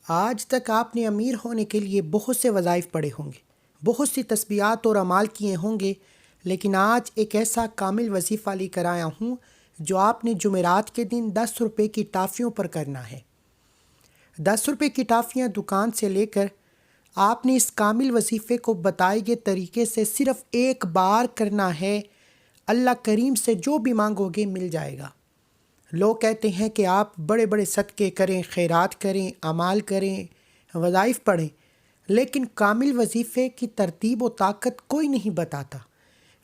آج تک آپ نے امیر ہونے کے لیے بہت سے وظائف پڑھے ہوں گے، بہت سی تسبیحات اور اعمال کیے ہوں گے، لیکن آج ایک ایسا کامل وظیفہ لے کر آیا ہوں جو آپ نے جمعرات کے دن 10 روپے کی ٹافیوں پر کرنا ہے۔ 10 روپے کی ٹافیاں دکان سے لے کر آپ نے اس کامل وظیفے کو بتائے گئے طریقے سے صرف ایک بار کرنا ہے۔ اللہ کریم سے جو بھی مانگو گے مل جائے گا۔ لوگ کہتے ہیں کہ آپ بڑے بڑے صدقے کریں، خیرات کریں، اعمال کریں، وظائف پڑھیں، لیکن کامل وظیفے کی ترتیب و طاقت کوئی نہیں بتاتا۔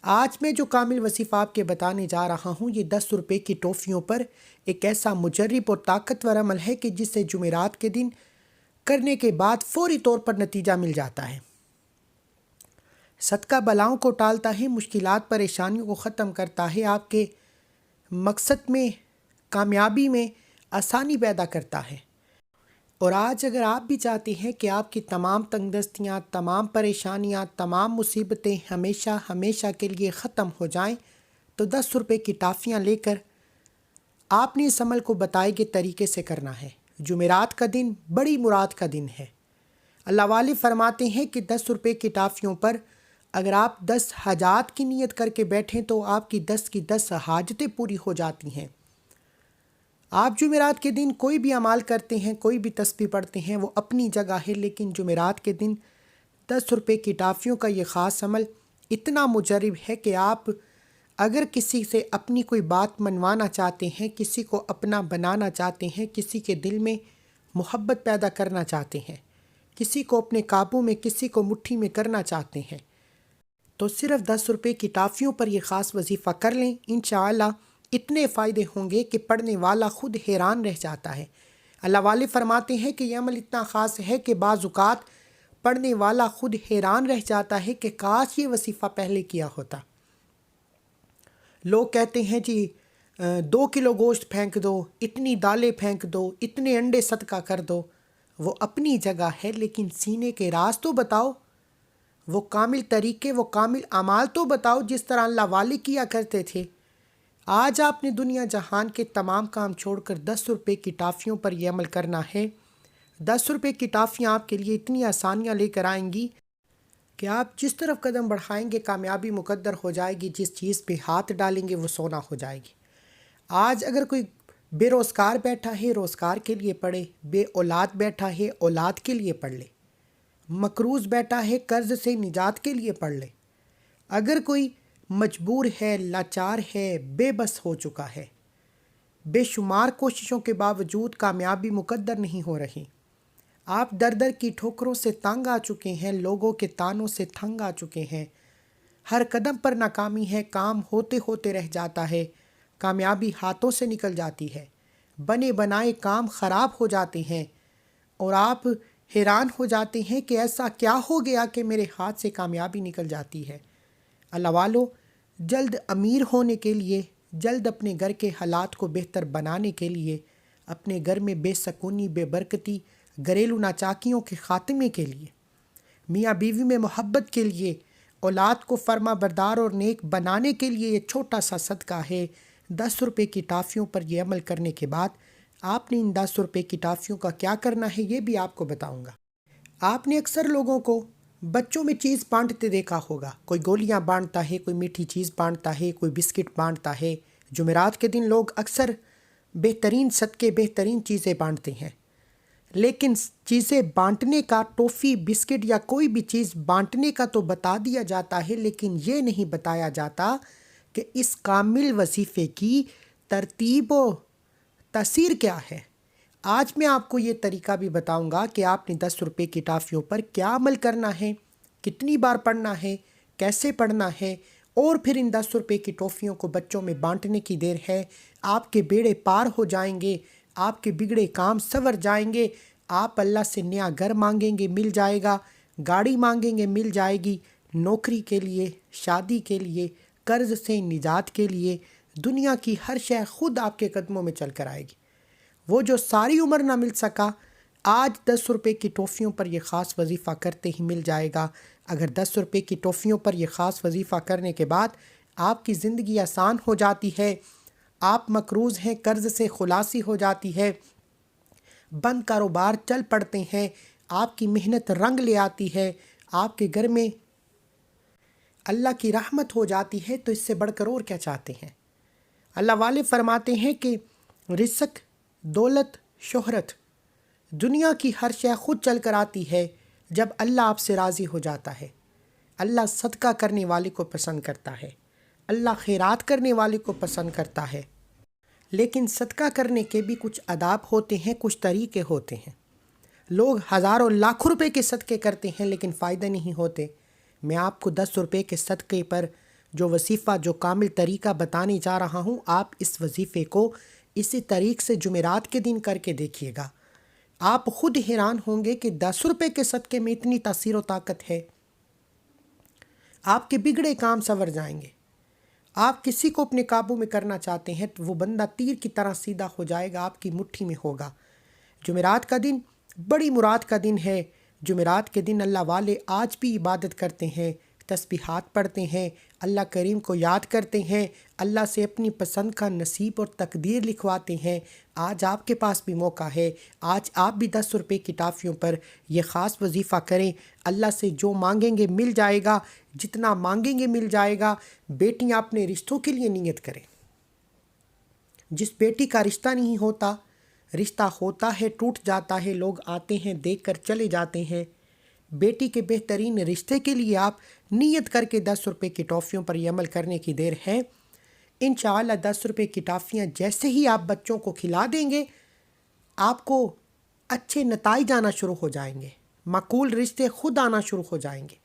آج میں جو کامل وظیفہ آپ کے بتانے جا رہا ہوں یہ 10 روپے کی ٹوفیوں پر ایک ایسا مجرب اور طاقتور عمل ہے کہ جسے جمعرات کے دن کرنے کے بعد فوری طور پر نتیجہ مل جاتا ہے۔ صدقہ بلاؤں کو ٹالتا ہے، مشکلات پریشانیوں کو ختم کرتا ہے، آپ کے مقصد میں کامیابی میں آسانی پیدا کرتا ہے۔ اور آج اگر آپ بھی چاہتے ہیں کہ آپ کی تمام تنگ دستیاں، تمام پریشانیاں، تمام مصیبتیں ہمیشہ ہمیشہ کے لیے ختم ہو جائیں تو 10 روپے کی ٹافیاں لے کر آپ نے اس عمل کو بتائے گئے طریقے سے کرنا ہے۔ جمعرات کا دن بڑی مراد کا دن ہے۔ اللہ والے فرماتے ہیں کہ 10 روپے کی ٹافیوں پر اگر آپ 10 حاجات کی نیت کر کے بیٹھیں تو آپ کی 10 کی 10 حاجتیں پوری ہو جاتی ہیں۔ آپ جمعرات کے دن کوئی بھی اعمال کرتے ہیں، کوئی بھی تسبیح پڑھتے ہیں، وہ اپنی جگہ ہے، لیکن جمعرات کے دن 10 روپے کی ٹافیوں کا یہ خاص عمل اتنا مجرب ہے کہ آپ اگر کسی سے اپنی کوئی بات منوانا چاہتے ہیں، کسی کو اپنا بنانا چاہتے ہیں، کسی کے دل میں محبت پیدا کرنا چاہتے ہیں، کسی کو اپنے قابو میں، کسی کو مٹھی میں کرنا چاہتے ہیں، تو صرف 10 روپے کی ٹافیوں پر یہ خاص وظیفہ کر لیں۔ انشاءاللہ اتنے فائدے ہوں گے کہ پڑھنے والا خود حیران رہ جاتا ہے۔ اللہ والے فرماتے ہیں کہ یہ عمل اتنا خاص ہے کہ بعض اوقات پڑھنے والا خود حیران رہ جاتا ہے کہ کاش یہ وظیفہ پہلے کیا ہوتا۔ لوگ کہتے ہیں جی 2 کلو گوشت پھینک دو، اتنی دالیں پھینک دو، اتنے انڈے صدقہ کر دو۔ وہ اپنی جگہ ہے، لیکن سینے کے راز تو بتاؤ، وہ کامل طریقے، وہ کامل اعمال تو بتاؤ جس طرح اللہ والے کیا کرتے تھے۔ آج آپ نے دنیا جہان کے تمام کام چھوڑ کر 10 روپے کی ٹافیوں پر یہ عمل کرنا ہے۔ 10 روپے کی ٹافیاں آپ کے لیے اتنی آسانیاں لے کر آئیں گی کہ آپ جس طرف قدم بڑھائیں گے کامیابی مقدر ہو جائے گی، جس چیز پہ ہاتھ ڈالیں گے وہ سونا ہو جائے گی۔ آج اگر کوئی بے روزگار بیٹھا ہے روزگار کے لیے پڑھے، بے اولاد بیٹھا ہے اولاد کے لیے پڑھ لے، مقروض بیٹھا ہے قرض سے نجات کے لیے پڑھ لے، اگر کوئی مجبور ہے، لاچار ہے، بے بس ہو چکا ہے، بے شمار کوششوں کے باوجود کامیابی مقدر نہیں ہو رہی، آپ در در کی ٹھوکروں سے تنگ آ چکے ہیں، لوگوں کے طعنوں سے تنگ آ چکے ہیں، ہر قدم پر ناکامی ہے، کام ہوتے ہوتے رہ جاتا ہے، کامیابی ہاتھوں سے نکل جاتی ہے، بنے بنائے کام خراب ہو جاتے ہیں، اور آپ حیران ہو جاتے ہیں کہ ایسا کیا ہو گیا کہ میرے ہاتھ سے کامیابی نکل جاتی ہے۔ اللہ والو، جلد امیر ہونے کے لیے، جلد اپنے گھر کے حالات کو بہتر بنانے کے لیے، اپنے گھر میں بے سکونی، بے برکتی، گھریلو ناچاکیوں کے خاتمے کے لیے، میاں بیوی میں محبت کے لیے، اولاد کو فرما بردار اور نیک بنانے کے لیے یہ چھوٹا سا صدقہ ہے۔ 10 روپے کی ٹافیوں پر یہ عمل کرنے کے بعد آپ نے ان 10 روپے کی ٹافیوں کا کیا کرنا ہے یہ بھی آپ کو بتاؤں گا۔ آپ نے اکثر لوگوں کو بچوں میں چیز بانٹتے دیکھا ہوگا، کوئی گولیاں بانٹتا ہے، کوئی میٹھی چیز بانٹتا ہے، کوئی بسکٹ بانٹتا ہے۔ جمعرات کے دن لوگ اکثر بہترین صدقے، بہترین چیزیں بانٹتے ہیں، لیکن چیزیں بانٹنے کا، ٹافی، بسکٹ یا کوئی بھی چیز بانٹنے کا تو بتا دیا جاتا ہے، لیکن یہ نہیں بتایا جاتا کہ اس کامل وظیفے کی ترتیب و تاثیر کیا ہے۔ آج میں آپ کو یہ طریقہ بھی بتاؤں گا کہ آپ نے 10 روپے کی ٹافیوں پر کیا عمل کرنا ہے، کتنی بار پڑھنا ہے، کیسے پڑھنا ہے، اور پھر ان 10 روپے کی ٹافیوں کو بچوں میں بانٹنے کی دیر ہے۔ آپ کے بیڑے پار ہو جائیں گے، آپ کے بگڑے کام سنور جائیں گے، آپ اللہ سے نیا گھر مانگیں گے مل جائے گا، گاڑی مانگیں گے مل جائے گی، نوکری کے لیے، شادی کے لیے، قرض سے نجات کے لیے، دنیا کی ہر شے خود آپ کے قدموں میں چل کر آئے گی۔ وہ جو ساری عمر نہ مل سکا، آج 10 روپے کی ٹافیوں پر یہ خاص وظیفہ کرتے ہی مل جائے گا۔ اگر 10 روپے کی ٹافیوں پر یہ خاص وظیفہ کرنے کے بعد آپ کی زندگی آسان ہو جاتی ہے، آپ مقروض ہیں، قرض سے خلاصی ہو جاتی ہے، بند کاروبار چل پڑتے ہیں، آپ کی محنت رنگ لے آتی ہے، آپ کے گھر میں اللہ کی رحمت ہو جاتی ہے، تو اس سے بڑھ کر اور کیا چاہتے ہیں؟ اللہ والے فرماتے ہیں کہ رزق، دولت، شہرت، دنیا کی ہر شے خود چل کر آتی ہے جب اللہ آپ سے راضی ہو جاتا ہے۔ اللہ صدقہ کرنے والے کو پسند کرتا ہے، اللہ خیرات کرنے والے کو پسند کرتا ہے، لیکن صدقہ کرنے کے بھی کچھ آداب ہوتے ہیں، کچھ طریقے ہوتے ہیں۔ لوگ ہزاروں لاکھوں روپے کے صدقے کرتے ہیں لیکن فائدہ نہیں ہوتے۔ میں آپ کو 10 روپے کے صدقے پر جو وظیفہ، جو کامل طریقہ بتانے جا رہا ہوں، آپ اس وظیفے کو اسی طریق سے جمعرات کے دن کر کے دیکھیے گا۔ آپ خود حیران ہوں گے کہ 10 روپے کے صدقے میں اتنی تاثیر و طاقت ہے۔ آپ کے بگڑے کام سنور جائیں گے۔ آپ کسی کو اپنے قابو میں کرنا چاہتے ہیں تو وہ بندہ تیر کی طرح سیدھا ہو جائے گا، آپ کی مٹھی میں ہوگا۔ جمعرات کا دن بڑی مراد کا دن ہے۔ جمعرات کے دن اللہ والے آج بھی عبادت کرتے ہیں، تسبیحات پڑھتے ہیں، اللہ کریم کو یاد کرتے ہیں، اللہ سے اپنی پسند کا نصیب اور تقدیر لکھواتے ہیں۔ آج آپ کے پاس بھی موقع ہے، آج آپ بھی 10 روپے کی ٹافیوں پر یہ خاص وظیفہ کریں۔ اللہ سے جو مانگیں گے مل جائے گا، جتنا مانگیں گے مل جائے گا۔ بیٹیاں اپنے رشتوں کے لیے نیت کریں۔ جس بیٹی کا رشتہ نہیں ہوتا، رشتہ ہوتا ہے ٹوٹ جاتا ہے، لوگ آتے ہیں دیکھ کر چلے جاتے ہیں۔ بیٹی کے بہترین رشتے کے لیے آپ نیت کر کے 10 روپے کی ٹافیوں پر یہ عمل کرنے کی دیر ہے۔ انشاءاللہ 10 روپے کی ٹافیاں جیسے ہی آپ بچوں کو کھلا دیں گے، آپ کو اچھے نتائج آنا شروع ہو جائیں گے، معقول رشتے خود آنا شروع ہو جائیں گے۔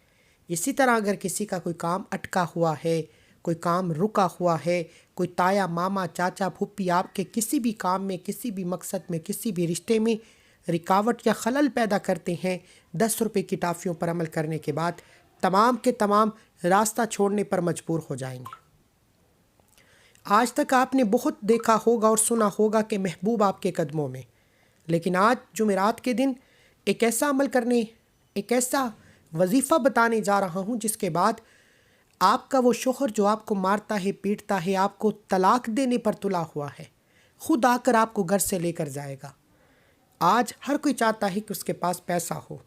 اسی طرح اگر کسی کا کوئی کام اٹکا ہوا ہے، کوئی کام رکا ہوا ہے، کوئی تایا، ماما، چاچا، پھپھی آپ کے کسی بھی کام میں، کسی بھی مقصد میں، کسی بھی رشتے میں رکاوٹ یا خلل پیدا کرتے ہیں، 10 روپے کی ٹافیوں پر عمل کرنے کے بعد تمام کے تمام راستہ چھوڑنے پر مجبور ہو جائیں گے۔ آج تک آپ نے بہت دیکھا ہوگا اور سنا ہوگا کہ محبوب آپ کے قدموں میں، لیکن آج جمعرات کے دن ایک ایسا عمل کرنے، ایک ایسا وظیفہ بتانے جا رہا ہوں جس کے بعد آپ کا وہ شوہر جو آپ کو مارتا ہے، پیٹتا ہے، آپ کو طلاق دینے پر تلا ہوا ہے، خود آ کر آپ کو گھر سے لے کر جائے گا۔ آج ہر کوئی چاہتا ہے کہ اس کے پاس پیسہ ہو،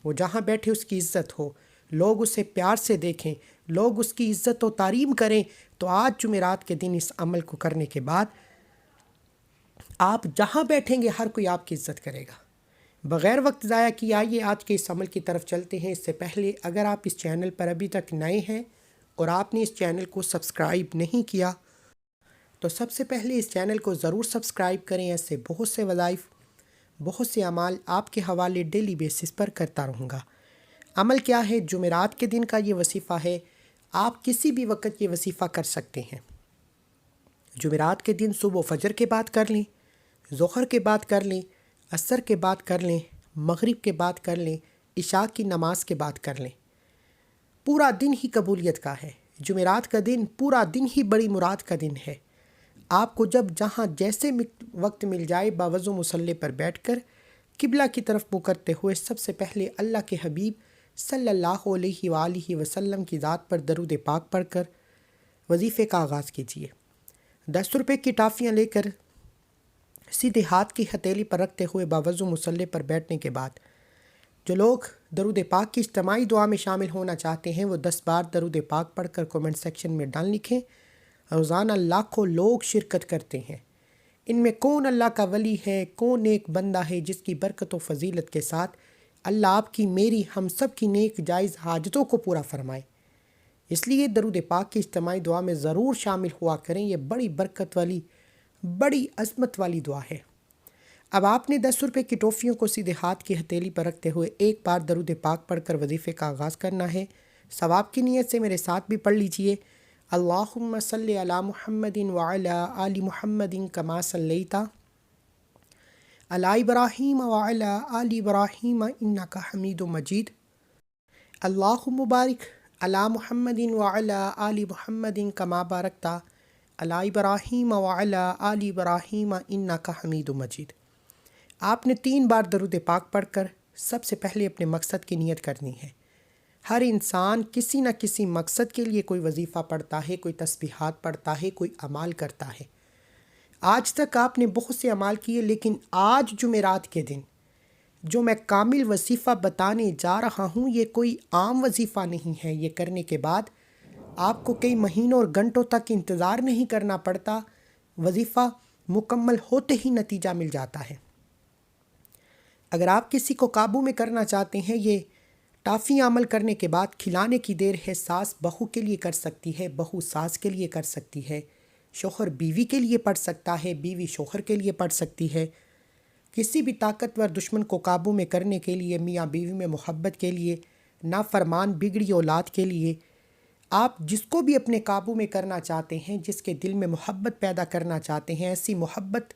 وہ جہاں بیٹھے اس کی عزت ہو، لوگ اسے پیار سے دیکھیں، لوگ اس کی عزت و تعظیم کریں۔ تو آج جمعرات کے دن اس عمل کو کرنے کے بعد آپ جہاں بیٹھیں گے ہر کوئی آپ کی عزت کرے گا۔ بغیر وقت ضائع کیے آئیے آج کے اس عمل کی طرف چلتے ہیں۔ اس سے پہلے اگر آپ اس چینل پر ابھی تک نئے ہیں اور آپ نے اس چینل کو سبسکرائب نہیں کیا تو سب سے پہلے اس چینل کو ضرور سبسکرائب کریں۔ ایسے بہت سے وظائف، بہت سے اعمال آپ کے حوالے ڈیلی بیسس پر کرتا رہوں گا۔ عمل کیا ہے؟ جمعرات کے دن کا یہ وظیفہ ہے، آپ کسی بھی وقت یہ وظیفہ کر سکتے ہیں۔ جمعرات کے دن صبح و فجر کے بعد کر لیں، ظہر کے بعد کر لیں، عصر کے بعد کر لیں، مغرب کے بعد کر لیں، عشاء کی نماز کے بعد کر لیں۔ پورا دن ہی قبولیت کا ہے۔ جمعرات کا دن پورا دن ہی بڑی مراد کا دن ہے۔ آپ کو جب جہاں جیسے وقت مل جائے باوضو مصلی پر بیٹھ کر قبلہ کی طرف منہ کرتے ہوئے سب سے پہلے اللہ کے حبیب صلی اللہ علیہ وآلہ وسلم کی ذات پر درود پاک پڑھ کر وظیفے کا آغاز کیجیے۔ 10 روپے کی ٹافیاں لے کر سیدھے ہاتھ کی ہتھیلی پر رکھتے ہوئے باوضو مصلی پر بیٹھنے کے بعد جو لوگ درود پاک کی اجتماعی دعا میں شامل ہونا چاہتے ہیں وہ 10 بار درود پاک پڑھ کر کومنٹ سیکشن میں ڈال لکھیں۔ روزانہ لاکھوں لوگ شرکت کرتے ہیں۔ ان میں کون اللہ کا ولی ہے، کون نیک بندہ ہے جس کی برکت و فضیلت کے ساتھ اللہ آپ کی، میری، ہم سب کی نیک جائز حاجتوں کو پورا فرمائے۔ اس لیے درود پاک کی اجتماعی دعا میں ضرور شامل ہوا کریں۔ یہ بڑی برکت والی، بڑی عظمت والی دعا ہے۔ اب آپ نے 10 روپے کی ٹافیوں کو سیدھے ہاتھ کی ہتھیلی پر رکھتے ہوئے ایک بار درود پاک پڑھ کر وظیفے کا آغاز کرنا ہے۔ ثواب کی نیت سے میرے ساتھ بھی پڑھ لیجئے۔ اللہم صلی علی محمد وعلی آل محمد کما صلیت علی ابراہیم وعلی آل ابراہیم انک حمید مجید۔ اللہم بارک علی محمد وعلی آل محمد کما بارکت علی ابراہیم وعلی آل ابراہیم انک حمید مجید۔ آپ نے 3 بار درود پاک پڑھ کر سب سے پہلے اپنے مقصد کی نیت کرنی ہے۔ ہر انسان کسی نہ کسی مقصد کے لیے کوئی وظیفہ پڑھتا ہے، کوئی تسبیحات پڑھتا ہے، کوئی اعمال کرتا ہے۔ آج تک آپ نے بہت سے اعمال کیے، لیکن آج جمعرات کے دن جو میں کامل وظیفہ بتانے جا رہا ہوں یہ کوئی عام وظیفہ نہیں ہے۔ یہ کرنے کے بعد آپ کو کئی مہینوں اور گھنٹوں تک انتظار نہیں کرنا پڑتا، وظیفہ مکمل ہوتے ہی نتیجہ مل جاتا ہے۔ اگر آپ کسی کو قابو میں کرنا چاہتے ہیں، یہ ٹافی عمل کرنے کے بعد کھلانے کی دیر ہے۔ ساس بہو کے لیے کر سکتی ہے، بہو ساس کے لیے کر سکتی ہے، شوہر بیوی کے لیے پڑھ سکتا ہے، بیوی شوہر کے لیے پڑھ سکتی ہے۔ کسی بھی طاقتور دشمن کو قابو میں کرنے کے لیے، میاں بیوی میں محبت کے لیے، نافرمان بگڑی اولاد کے لیے، آپ جس کو بھی اپنے قابو میں کرنا چاہتے ہیں، جس کے دل میں محبت پیدا کرنا چاہتے ہیں، ایسی محبت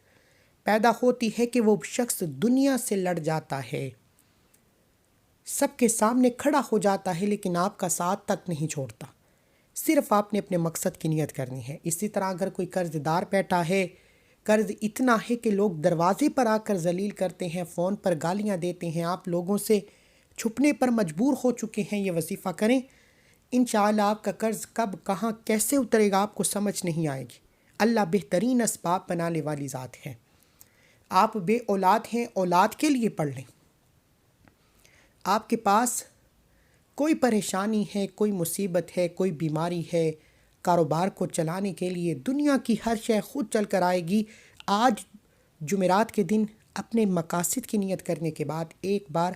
پیدا ہوتی ہے کہ وہ شخص دنیا سے لڑ جاتا ہے، سب کے سامنے کھڑا ہو جاتا ہے، لیکن آپ کا ساتھ تک نہیں چھوڑتا۔ صرف آپ نے اپنے مقصد کی نیت کرنی ہے۔ اسی طرح اگر کوئی قرض دار بیٹھا ہے، قرض اتنا ہے کہ لوگ دروازے پر آ کر ذلیل کرتے ہیں، فون پر گالیاں دیتے ہیں، آپ لوگوں سے چھپنے پر مجبور ہو چکے ہیں، یہ وظیفہ کریں، انشاءاللہ آپ کا قرض کب کہاں کیسے اترے گا آپ کو سمجھ نہیں آئے گی۔ اللہ بہترین اسباب بنانے والی ذات ہے۔ آپ بے اولاد ہیں، اولاد کے لیے پڑھ لیں۔ آپ کے پاس کوئی پریشانی ہے، کوئی مصیبت ہے، کوئی بیماری ہے، کاروبار کو چلانے کے لیے دنیا کی ہر شے خود چل کر آئے گی۔ آج جمعرات کے دن اپنے مقاصد کی نیت کرنے کے بعد ایک بار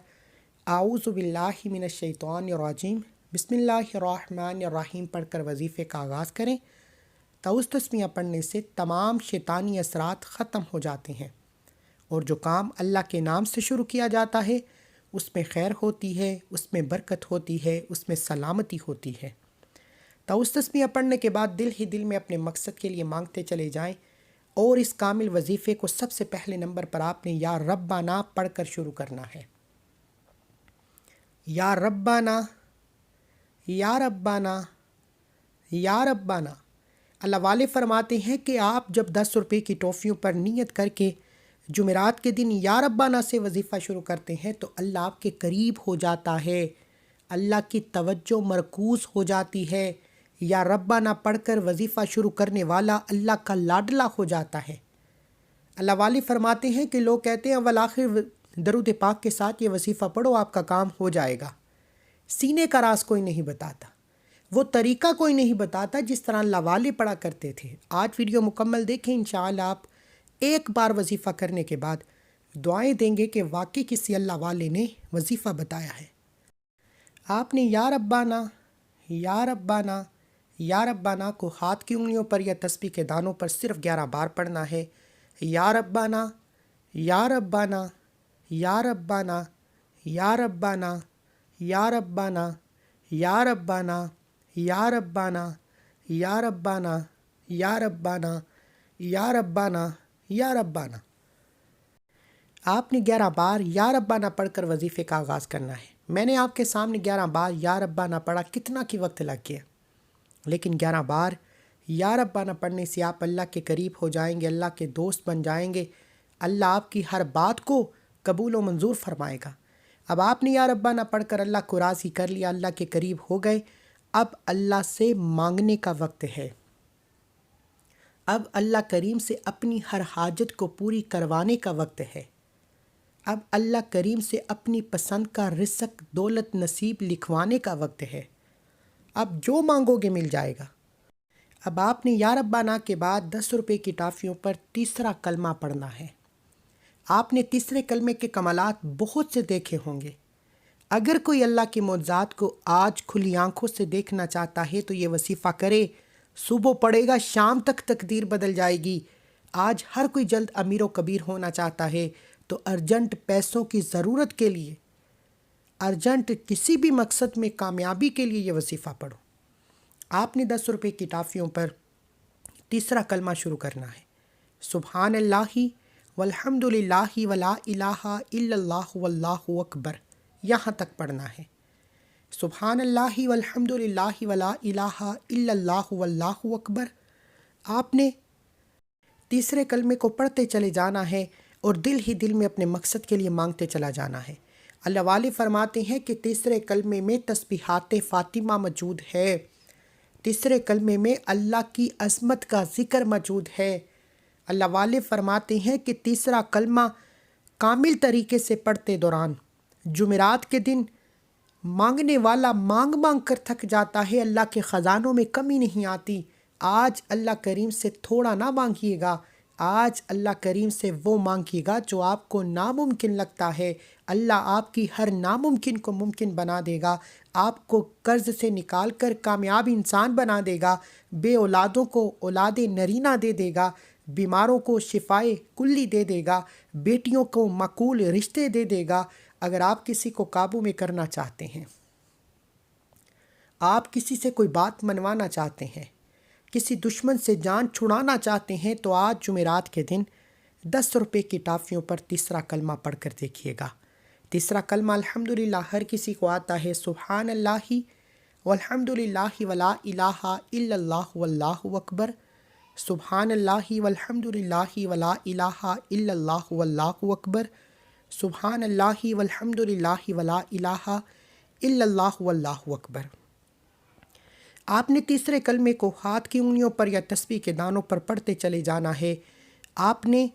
اعوذ باللہ من الشیطان الرجیم بسم اللہ الرحمن الرحیم پڑھ کر وظیفے کا آغاز کریں۔ تعوذ تسمیہ پڑھنے سے تمام شیطانی اثرات ختم ہو جاتے ہیں، اور جو کام اللہ کے نام سے شروع کیا جاتا ہے اس میں خیر ہوتی ہے، اس میں برکت ہوتی ہے، اس میں سلامتی ہوتی ہے۔ تعوذ تسمیہ پڑھنے کے بعد دل ہی دل میں اپنے مقصد کے لیے مانگتے چلے جائیں، اور اس کامل وظیفے کو سب سے پہلے نمبر پر آپ نے یا ربنا پڑھ کر شروع کرنا ہے۔ یا ربنا، یا ربنا، یا ربنا۔ اللہ والے فرماتے ہیں کہ آپ جب 10 روپے کی ٹافیوں پر نیت کر کے جمعرات کے دن یا ربنا سے وظیفہ شروع کرتے ہیں تو اللہ آپ کے قریب ہو جاتا ہے، اللہ کی توجہ مرکوز ہو جاتی ہے۔ یا ربنا پڑھ کر وظیفہ شروع کرنے والا اللہ کا لاڈلا ہو جاتا ہے۔ اللہ والے فرماتے ہیں کہ لوگ کہتے ہیں والآخر درود پاک کے ساتھ یہ وظیفہ پڑھو آپ کا کام ہو جائے گا۔ سینے کا راز کوئی نہیں بتاتا، وہ طریقہ کوئی نہیں بتاتا جس طرح اللہ والے پڑھا کرتے تھے۔ آج ویڈیو مکمل دیکھیں، انشاءاللہ آپ ایک بار وظیفہ کرنے کے بعد دعائیں دیں گے کہ واقعی کسی اللہ والے نے وظیفہ بتایا ہے۔ آپ نے یا ربنا، یا ربنا، یا ربنا کو ہاتھ کی انگلیوں پر یا تسبیح کے دانوں پر صرف 11 بار پڑھنا ہے۔ یا ربنا، یا ربنا، یا ربنا، یا ربنا، یا ربنا، یا ربنا، یا ربنا، یا ربنا، یا ربنا، یا ربنا، یا ربنا۔ آپ نے 11 بار یا ربنا پڑھ کر وظیفے کا آغاز کرنا ہے۔ میں نے آپ کے سامنے 11 بار یا ربنا پڑھا، کتنا کی وقت لگ گیا، لیکن 11 بار یا ربنا پڑھنے سے آپ اللہ کے قریب ہو جائیں گے، اللہ کے دوست بن جائیں گے، اللہ آپ کی ہر بات کو قبول و منظور فرمائے گا۔ اب آپ نے یا ربنا پڑھ کر اللہ کو راضی کر لیا، اللہ کے قریب ہو گئے، اب اللہ سے مانگنے کا وقت ہے۔ اب اللہ کریم سے اپنی ہر حاجت کو پوری کروانے کا وقت ہے۔ اب اللہ کریم سے اپنی پسند کا رزق دولت نصیب لکھوانے کا وقت ہے۔ اب جو مانگو گے مل جائے گا۔ اب آپ نے یا ربنا کے بعد 10 روپے کی ٹافیوں پر تیسرا کلمہ پڑھنا ہے۔ آپ نے تیسرے کلمے کے کمالات بہت سے دیکھے ہوں گے۔ اگر کوئی اللہ کی معجزات کو آج کھلی آنکھوں سے دیکھنا چاہتا ہے تو یہ وظیفہ کرے، صبح پڑے گا، شام تک تقدیر بدل جائے گی۔ آج ہر کوئی جلد امیر و کبیر ہونا چاہتا ہے تو ارجنٹ پیسوں کی ضرورت کے لیے، ارجنٹ کسی بھی مقصد میں کامیابی کے لیے یہ وظیفہ پڑھو۔ آپ نے 10 روپے کی ٹافیوں پر تیسرا کلمہ شروع کرنا ہے۔ سبحان اللہ والحمد للہ ولا الہ الا اللہ واللہ اکبر، یہاں تک پڑھنا ہے۔ سبحان اللہ والحمد للہ ولا الہ الا اللہ واللہ اکبر۔ آپ نے تیسرے کلمے کو پڑھتے چلے جانا ہے اور دل ہی دل میں اپنے مقصد کے لیے مانگتے چلا جانا ہے۔ اللہ والے فرماتے ہیں کہ تیسرے کلمے میں تسبیحات فاطمہ موجود ہے، تیسرے کلمے میں اللہ کی عظمت کا ذکر موجود ہے۔ اللہ والے فرماتے ہیں کہ تیسرا کلمہ کامل طریقے سے پڑھتے دوران جمعرات کے دن مانگنے والا مانگ مانگ کر تھک جاتا ہے، اللہ کے خزانوں میں کمی نہیں آتی۔ آج اللہ کریم سے تھوڑا نہ مانگیے گا، آج اللہ کریم سے وہ مانگیے گا جو آپ کو ناممکن لگتا ہے۔ اللہ آپ کی ہر ناممکن کو ممکن بنا دے گا، آپ کو قرض سے نکال کر کامیاب انسان بنا دے گا، بے اولادوں کو اولاد نرینہ دے دے گا، بیماروں کو شفائے کلی دے دے گا، بیٹیوں کو معقول رشتے دے دے گا۔ اگر آپ کسی کو قابو میں کرنا چاہتے ہیں، آپ کسی سے کوئی بات منوانا چاہتے ہیں، کسی دشمن سے جان چھڑانا چاہتے ہیں، تو آج جمعرات کے دن 10 روپے کی ٹافیوں پر تیسرا کلمہ پڑھ کر دیکھیے گا۔ تیسرا کلمہ الحمدللہ ہر کسی کو آتا ہے، سبحان اللہ والحمدللہ ولا الہ الا اللہ واللہ اکبر، سبحان اللہ والحمدللہ ولا الہ الا اللہ واللہ اکبر، سبحان اللہ والحمدللہ ولا الہ الا اللہ واللہ اکبر۔ آپ نے تیسرے کلمے کو ہاتھ کی انگلیوں پر یا تسبیح کے دانوں پر پڑھتے چلے جانا ہے۔ آپ نے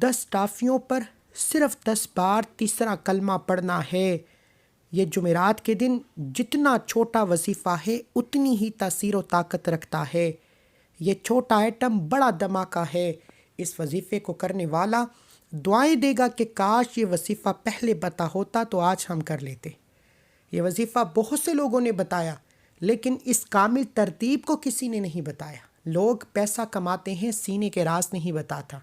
10 ٹافیوں پر صرف 10 بار تیسرا کلمہ پڑھنا ہے۔ یہ جمعرات کے دن جتنا چھوٹا وظیفہ ہے اتنی ہی تاثیر و طاقت رکھتا ہے۔ یہ چھوٹا ایٹم بڑا دھماکہ ہے۔ اس وظیفے کو کرنے والا دعائیں دے گا کہ کاش یہ وظیفہ پہلے پتہ ہوتا تو آج ہم کر لیتے۔ یہ وظیفہ بہت سے لوگوں نے بتایا، لیکن اس کامل ترتیب کو کسی نے نہیں بتایا۔ لوگ پیسہ کماتے ہیں، سینے کے راز نہیں بتاتا۔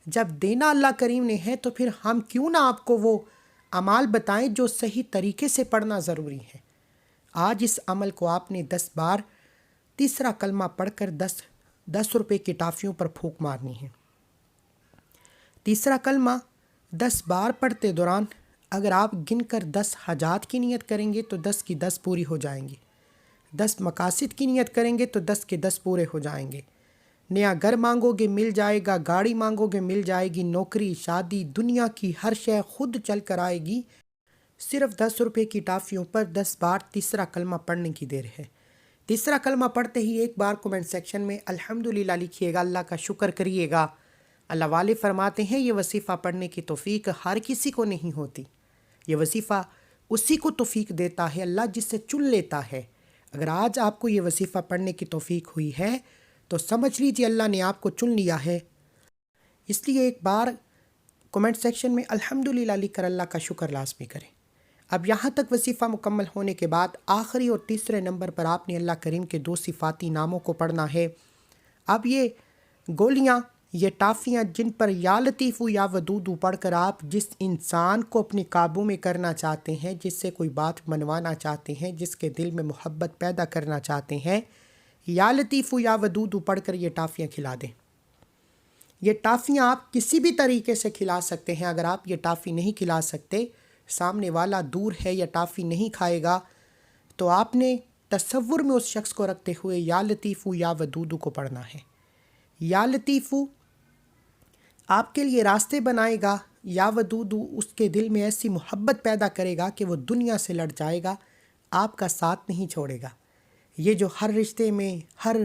جب دینا اللہ کریم نے ہے تو پھر ہم کیوں نہ آپ کو وہ اعمال بتائیں جو صحیح طریقے سے پڑھنا ضروری ہے۔ آج اس عمل کو آپ نے 10 بار تیسرا کلمہ پڑھ کر 10 روپے کی ٹافیوں پر پھونک مارنی ہے۔ تیسرا کلمہ 10 بار پڑھتے دوران اگر آپ گن کر 10 حاجات کی نیت کریں گے تو 10 کی 10 پوری ہو جائیں گی۔ 10 مقاصد کی نیت کریں گے تو 10 کے 10 پورے ہو جائیں گے۔ نیا گھر مانگو گے مل جائے گا، گاڑی مانگو گے مل جائے گی، نوکری، شادی، دنیا کی ہر شے خود چل کر آئے گی۔ صرف 10 روپے کی ٹافیوں پر 10 بار تیسرا کلمہ پڑھنے کی دیر ہے۔ تیسرا کلمہ پڑھتے ہی ایک بار کومنٹ سیکشن میں الحمدللہ لکھیے گا، اللہ کا شکر کریے گا۔ اللہ والے فرماتے ہیں یہ وظیفہ پڑھنے کی توفیق ہر کسی کو نہیں ہوتی، یہ وظیفہ اسی کو توفیق دیتا ہے اللہ جس سے چن لیتا ہے۔ اگر آج آپ کو یہ وظیفہ پڑھنے کی توفیق ہوئی ہے تو سمجھ لیجیے اللہ نے آپ کو چن لیا ہے۔ اس لیے ایک بار کومنٹ سیکشن میں الحمدللہ لکھ کر اللہ کا شکر لازمی کریں۔ اب یہاں تک وظیفہ مکمل ہونے کے بعد آخری اور تیسرے نمبر پر آپ نے اللہ کریم کے 2 صفاتی ناموں کو پڑھنا ہے۔ اب یہ گولیاں، یہ ٹافیاں جن پر یا لطیف یا ودود پڑھ کر آپ جس انسان کو اپنے قابو میں کرنا چاہتے ہیں، جس سے کوئی بات منوانا چاہتے ہیں، جس کے دل میں محبت پیدا کرنا چاہتے ہیں، یا لطیف یا ودود پڑھ کر یہ ٹافیاں کھلا دیں۔ یہ ٹافیاں آپ کسی بھی طریقے سے کھلا سکتے ہیں۔ اگر آپ یہ ٹافی نہیں کھلا سکتے، سامنے والا دور ہے یا ٹافی نہیں کھائے گا، تو آپ نے تصور میں اس شخص کو رکھتے ہوئے یا لطیف یا ودود کو پڑھنا ہے۔ یا لطیف آپ کے لیے راستے بنائے گا، یا ودود اس کے دل میں ایسی محبت پیدا کرے گا کہ وہ دنیا سے لڑ جائے گا، آپ کا ساتھ نہیں چھوڑے گا۔ یہ جو ہر رشتے میں، ہر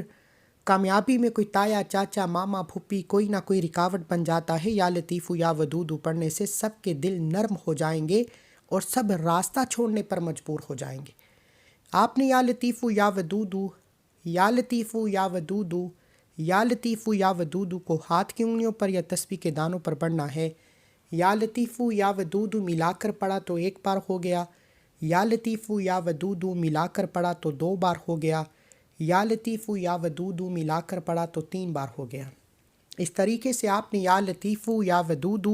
کامیابی میں کوئی تایا، چاچا، ماما، پھوپھی کوئی نہ کوئی رکاوٹ بن جاتا ہے، یا لطیف یا ودود پڑھنے سے سب کے دل نرم ہو جائیں گے اور سب راستہ چھوڑنے پر مجبور ہو جائیں گے۔ آپ نے یا لطیف یا ودود، یا لطیف یا ودود، یا لطیف یا ودود کو ہاتھ کی انگلیوں پر یا تسبیح کے دانوں پر پڑھنا ہے۔ یا لطیف یا ودود ملا کر پڑھا تو 1 بار ہو گیا، یا لطیف یا ودود ملا کر پڑھا تو 2 بار ہو گیا، یا لطیف یا ودود ملا کر پڑھا تو 3 بار ہو گیا۔ اس طریقے سے آپ نے یا لطیف یا ودود،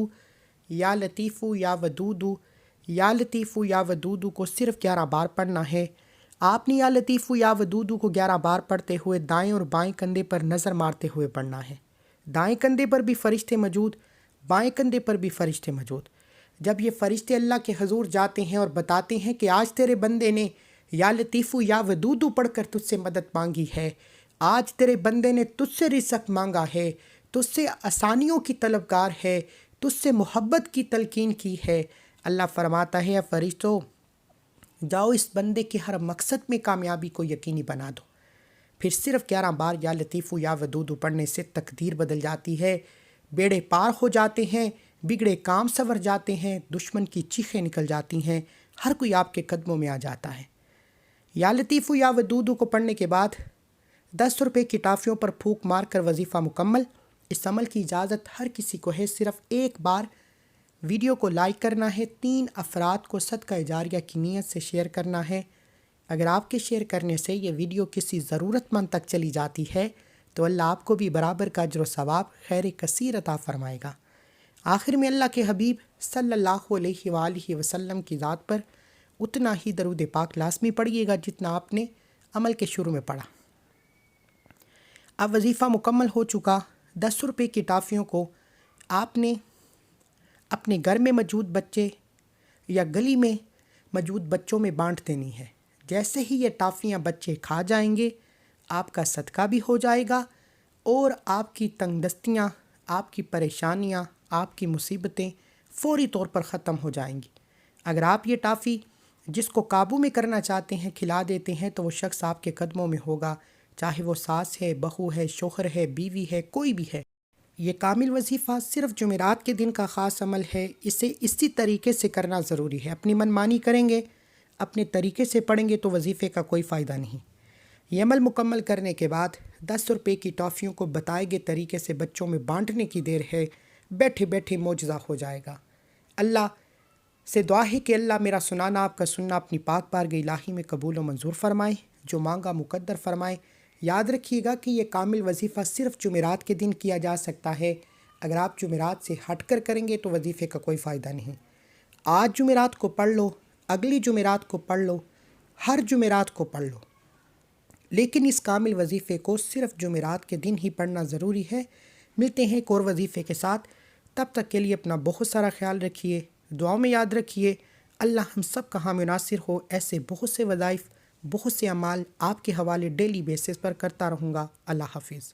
یا لطیف یا ودود، یا لطیف یا ودود کو صرف 11 بار پڑھنا ہے۔ آپ نے یا لطیف یا ودود کو 11 بار پڑھتے ہوئے دائیں اور بائیں کندھے پر نظر مارتے ہوئے پڑھنا ہے۔ دائیں کندھے پر بھی فرشتے موجود، بائیں کندھے پر بھی فرشتے موجود۔ جب یہ فرشتے اللہ کے حضور جاتے ہیں اور بتاتے ہیں کہ آج تیرے بندے نے یا لطیف یا ودود پڑھ کر تجھ سے مدد مانگی ہے، آج تیرے بندے نے تجھ سے رزق مانگا ہے، تجھ سے آسانیوں کی طلبگار ہے، تجھ سے محبت کی تلقین کی ہے، اللہ فرماتا ہے اے فرشتوں جاؤ اس بندے کے ہر مقصد میں کامیابی کو یقینی بنا دو۔ پھر صرف 11 بار یا لطیف یا ودود پڑھنے سے تقدیر بدل جاتی ہے۔ بیڑے پار ہو جاتے ہیں، بگڑے کام سنور جاتے ہیں، دشمن کی چیخیں نکل جاتی ہیں، ہر کوئی آپ کے قدموں میں آ جاتا ہے۔ یا لطیفو یا ودودو کو پڑھنے کے بعد 10 روپے کی ٹافیوں پر پھونک مار کر وظیفہ مکمل۔ اس عمل کی اجازت ہر کسی کو ہے، صرف ایک بار ویڈیو کو لائک کرنا ہے، 3 افراد کو صدقہ جاریہ کی نیت سے شیئر کرنا ہے۔ اگر آپ کے شیئر کرنے سے یہ ویڈیو کسی ضرورت مند تک چلی جاتی ہے تو اللہ آپ کو بھی برابر کا اجر و ثواب خیر کثیر عطا فرمائے گا۔ آخر میں اللہ کے حبیب صلی اللہ علیہ وآلہ وسلم کی ذات پر اتنا ہی درود پاک لازمی پڑھیے گا جتنا آپ نے عمل کے شروع میں پڑھا۔ اب وظیفہ مکمل ہو چکا، 10 روپے کی ٹافیوں کو آپ نے اپنے گھر میں موجود بچے یا گلی میں موجود بچوں میں بانٹ دینی ہے۔ جیسے ہی یہ ٹافیاں بچے کھا جائیں گے، آپ کا صدقہ بھی ہو جائے گا اور آپ کی تنگ دستیاں، آپ کی پریشانیاں، آپ کی مصیبتیں فوری طور پر ختم ہو جائیں گی۔ اگر آپ یہ ٹافی جس کو قابو میں کرنا چاہتے ہیں کھلا دیتے ہیں تو وہ شخص آپ کے قدموں میں ہوگا، چاہے وہ ساس ہے، بہو ہے، شوہر ہے، بیوی ہے، کوئی بھی ہے۔ یہ کامل وظیفہ صرف جمعرات کے دن کا خاص عمل ہے، اسے اسی طریقے سے کرنا ضروری ہے۔ اپنی منمانی کریں گے، اپنے طریقے سے پڑھیں گے تو وظیفے کا کوئی فائدہ نہیں۔ یہ عمل مکمل کرنے کے بعد 10 روپے کی ٹافیوں کو بتائے گئے طریقے سے بچوں میں بانٹنے کی دیر ہے، بیٹھے بیٹھے معجزہ ہو جائے گا۔ اللہ سے دعا ہے کہ اللہ میرا سنانا، آپ کا سننا اپنی پاک بارگاہ الہی میں قبول و منظور فرمائے، جو مانگا مقدر فرمائے۔ یاد رکھیے گا کہ یہ کامل وظیفہ صرف جمعرات کے دن کیا جا سکتا ہے۔ اگر آپ جمعرات سے ہٹ کر کریں گے تو وظیفے کا کوئی فائدہ نہیں۔ آج جمعرات کو پڑھ لو، اگلی جمعرات کو پڑھ لو، ہر جمعرات کو پڑھ لو، لیکن اس کامل وظیفے کو صرف جمعرات کے دن ہی پڑھنا ضروری ہے۔ ملتے ہیں ایک اور وظیفے کے ساتھ، تب تک کے لیے اپنا بہت سارا خیال رکھیے، دعاؤں میں یاد رکھیے۔ اللہ ہم سب کا حامی ناصر ہو۔ ایسے بہت سے وظائف، بہت سے اعمال آپ کے حوالے ڈیلی بیسس پر کرتا رہوں گا۔ اللہ حافظ۔